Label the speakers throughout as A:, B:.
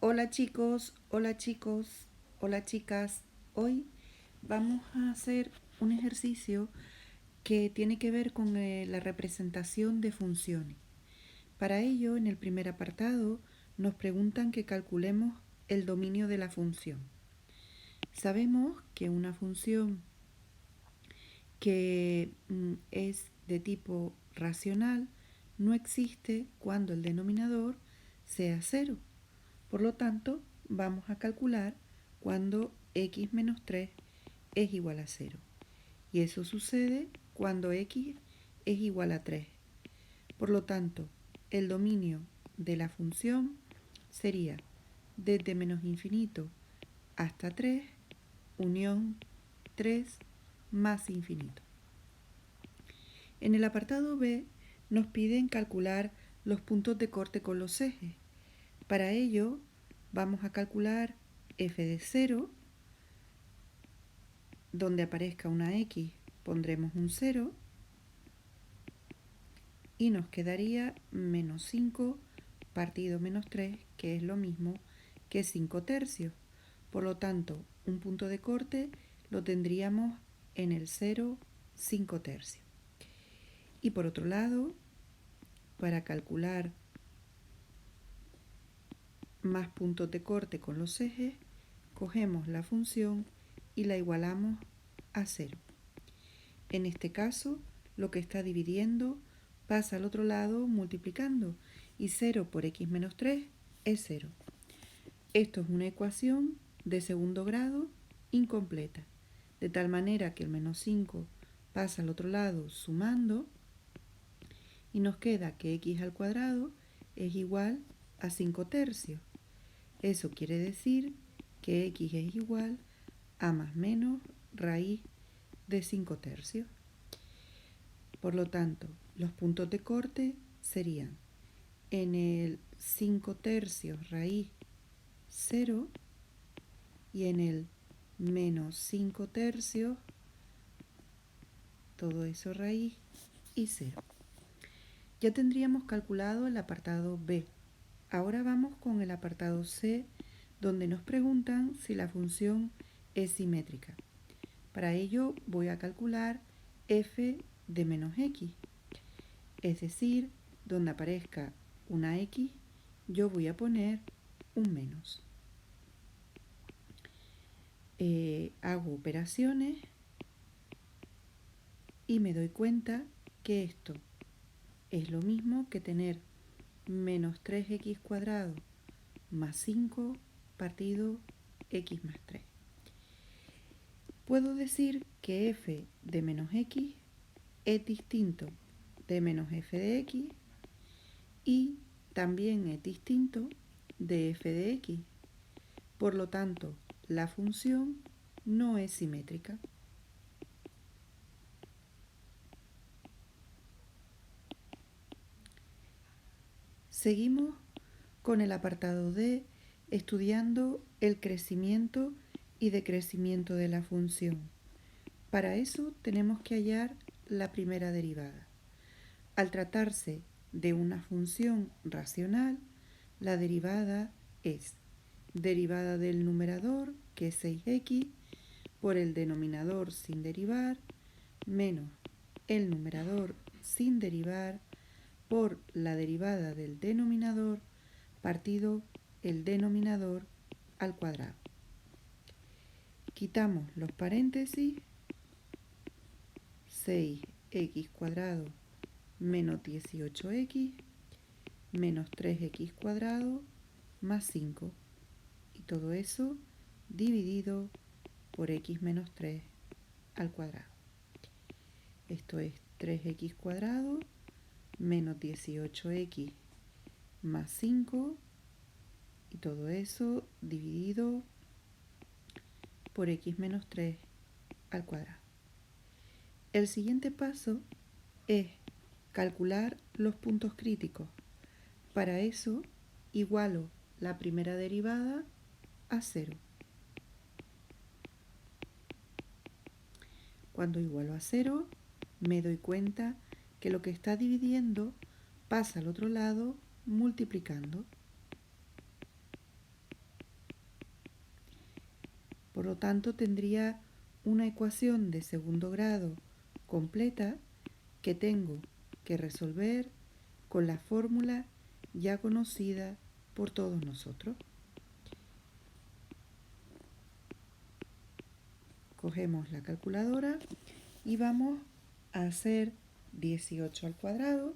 A: Hola chicos, hola chicos, hola chicas. Hoy vamos a hacer un ejercicio que tiene que ver con la representación de funciones. Para ello, en el primer apartado, nos preguntan que calculemos el dominio de la función. Sabemos que una función que es de tipo racional no existe cuando el denominador sea cero. Por lo tanto, vamos a calcular cuando x menos 3 es igual a 0. Y eso sucede cuando x es igual a 3. Por lo tanto, el dominio de la función sería desde menos infinito hasta 3, unión 3 más infinito. En el apartado B nos piden calcular los puntos de corte con los ejes. Para ello, vamos a calcular f de 0, donde aparezca una x pondremos un 0 y nos quedaría menos 5 partido menos 3, que es lo mismo que 5 tercios. Por lo tanto, un punto de corte lo tendríamos en el 0, 5 tercios. Y por otro lado, para calcular más puntos de corte con los ejes, cogemos la función y la igualamos a 0. En este caso, lo que está dividiendo pasa al otro lado multiplicando, y 0 por x menos 3 es 0. Esto es una ecuación de segundo grado incompleta, de tal manera que el menos 5 pasa al otro lado sumando, y nos queda que x al cuadrado es igual a 5 tercios. Eso quiere decir que x es igual a más menos raíz de 5 tercios. Por lo tanto, los puntos de corte serían en el 5 tercios raíz 0 y en el menos 5 tercios, todo eso raíz y 0. Ya tendríamos calculado el apartado B. Ahora vamos con el apartado C, donde nos preguntan si la función es simétrica. Para ello voy a calcular f de menos x, es decir, donde aparezca una x, yo voy a poner un menos. Hago operaciones y me doy cuenta que esto es lo mismo que tener menos 3x cuadrado más 5 partido x más 3. Puedo decir que f de menos x es distinto de menos f de x y también es distinto de f de x. Por lo tanto, la función no es simétrica. Seguimos con el apartado D, estudiando el crecimiento y decrecimiento de la función. Para eso tenemos que hallar la primera derivada. Al tratarse de una función racional, la derivada es derivada del numerador, que es 6x, por el denominador sin derivar, menos el numerador sin derivar, por la derivada del denominador partido el denominador al cuadrado. Quitamos los paréntesis, 6x cuadrado menos 18x menos 3x cuadrado más 5, y todo eso dividido por x menos 3 al cuadrado. Esto es 3x cuadrado menos 18x más 5, y todo eso dividido por x menos 3 al cuadrado. El siguiente paso es calcular los puntos críticos. Para eso igualo la primera derivada a 0. Cuando igualo a 0, me doy cuenta que lo que está dividiendo pasa al otro lado multiplicando. Por lo tanto, tendría una ecuación de segundo grado completa que tengo que resolver con la fórmula ya conocida por todos nosotros. Cogemos la calculadora y vamos a hacer 18 al cuadrado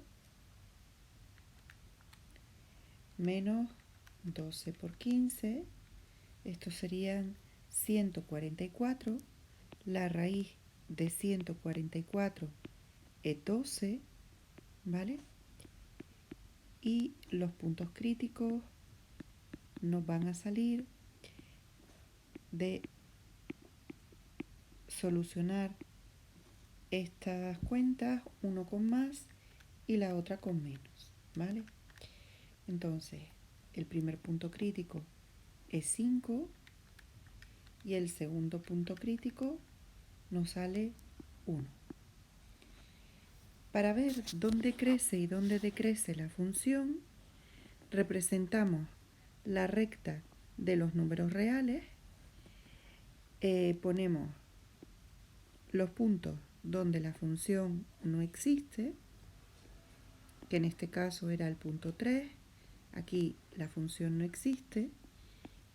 A: menos 12 por 15. Estos serían 144. La raíz de 144 es 12, ¿vale? Y los puntos críticos nos van a salir de solucionar estas cuentas, uno con más y la otra con menos, ¿vale? Entonces, el primer punto crítico es 5 y el segundo punto crítico nos sale 1. Para ver dónde crece y dónde decrece la función, representamos la recta de los números reales, ponemos los puntos donde la función no existe, que en este caso era el punto 3, aquí la función no existe,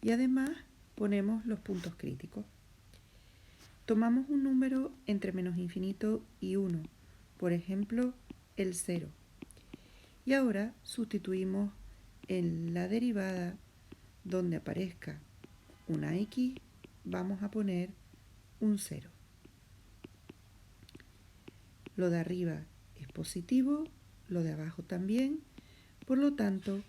A: y además ponemos los puntos críticos. Tomamos un número entre menos infinito y 1, por ejemplo, el 0. Y ahora sustituimos en la derivada donde aparezca una x, vamos a poner un 0. Lo de arriba es positivo, lo de abajo también, por lo tanto,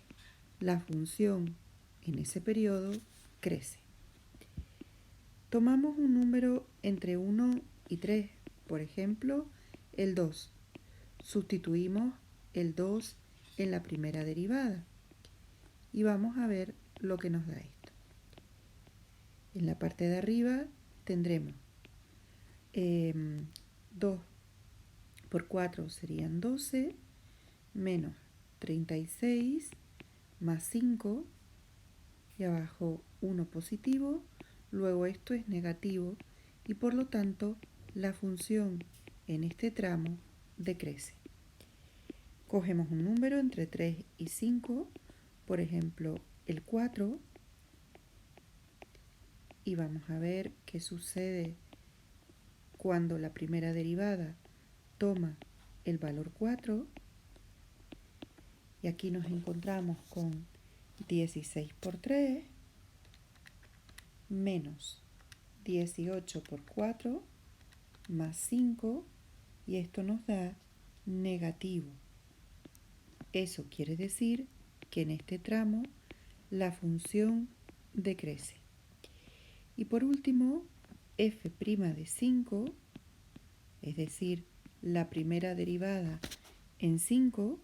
A: la función en ese periodo crece. Tomamos un número entre 1 y 3, por ejemplo, el 2. Sustituimos el 2 en la primera derivada y vamos a ver lo que nos da esto. En la parte de arriba tendremos 2 por 4 serían 12, menos 36, más 5, y abajo 1 positivo, luego esto es negativo y por lo tanto la función en este tramo decrece. Cogemos un número entre 3 y 5, por ejemplo el 4, y vamos a ver qué sucede cuando la primera derivada toma el valor 4, y aquí nos encontramos con 16 por 3 menos 18 por 4 más 5, y esto nos da negativo. Eso quiere decir que en este tramo la función decrece. Y por último, f' de 5, es decir, la primera derivada en 5,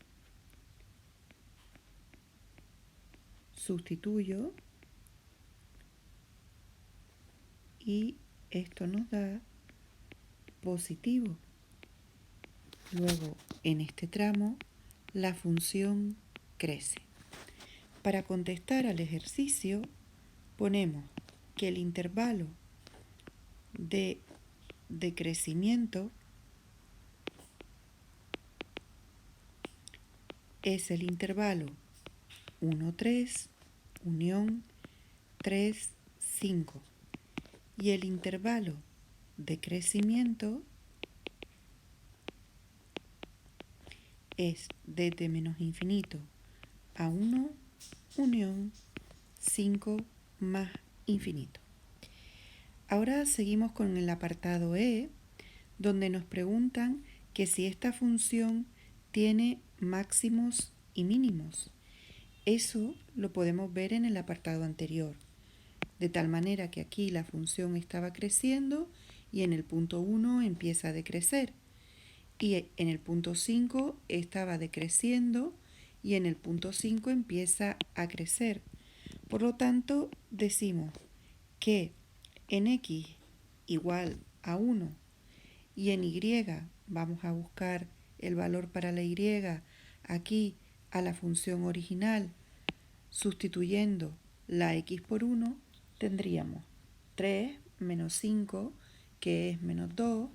A: sustituyo y esto nos da positivo. Luego, en este tramo, la función crece. Para contestar al ejercicio, ponemos que el intervalo de decrecimiento es el intervalo 1, 3, unión 3, 5. Y el intervalo de crecimiento es desde menos infinito a 1, unión 5 más infinito. Ahora seguimos con el apartado E, donde nos preguntan que si esta función tiene máximos y mínimos. Eso lo podemos ver en el apartado anterior, de tal manera que aquí la función estaba creciendo y en el punto 1 empieza a decrecer, y en el punto 5 estaba decreciendo y en el punto 5 empieza a crecer. Por lo tanto, decimos que en x igual a 1 y en y vamos a buscar el valor para la y aquí a la función original, sustituyendo la x por 1, tendríamos 3 menos 5, que es menos 2,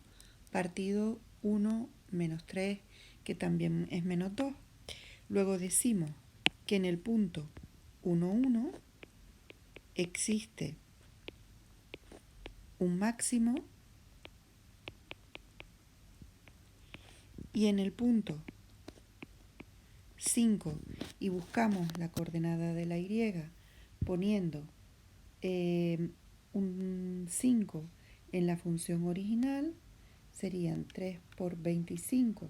A: partido 1 menos 3, que también es menos 2. Luego decimos que en el punto 1, 1 existe un máximo y en el punto 5 y buscamos la coordenada de la y poniendo un 5 en la función original, serían 3 por 25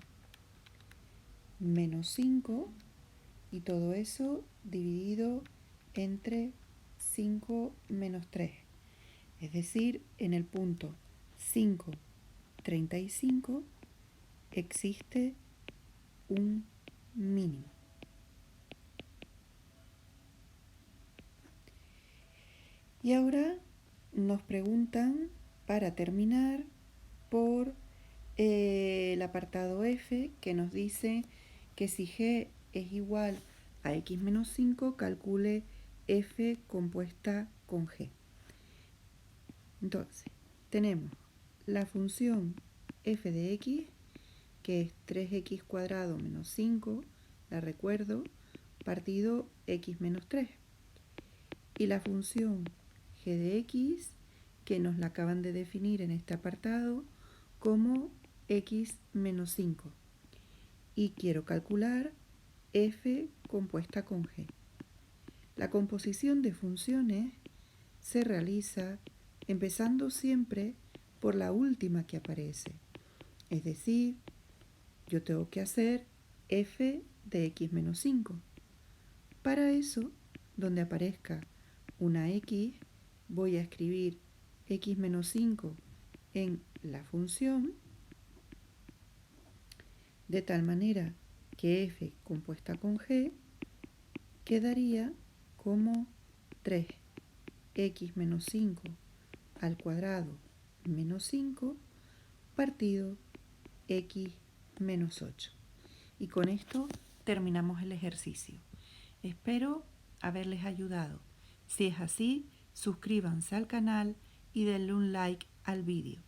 A: menos 5 y todo eso dividido entre 5 menos 3. Es decir, en el punto 5, 35 existe un mínimo. Y ahora nos preguntan, para terminar, por el apartado F, que nos dice que si G es igual a x menos 5, calcule F compuesta con G. Entonces, tenemos la función f de x, que es 3x cuadrado menos 5, la recuerdo, partido x menos 3. Y la función g de x, que nos la acaban de definir en este apartado como x menos 5. Y quiero calcular f compuesta con g. La composición de funciones se realiza empezando siempre por la última que aparece. Es decir, yo tengo que hacer f de x menos 5. Para eso, donde aparezca una x, voy a escribir x menos 5 en la función, de tal manera que f compuesta con g quedaría como 3x menos 5 al cuadrado menos 5 partido x menos 8. Y con esto terminamos el ejercicio. Espero haberles ayudado. Si es así, suscríbanse al canal y denle un like al vídeo.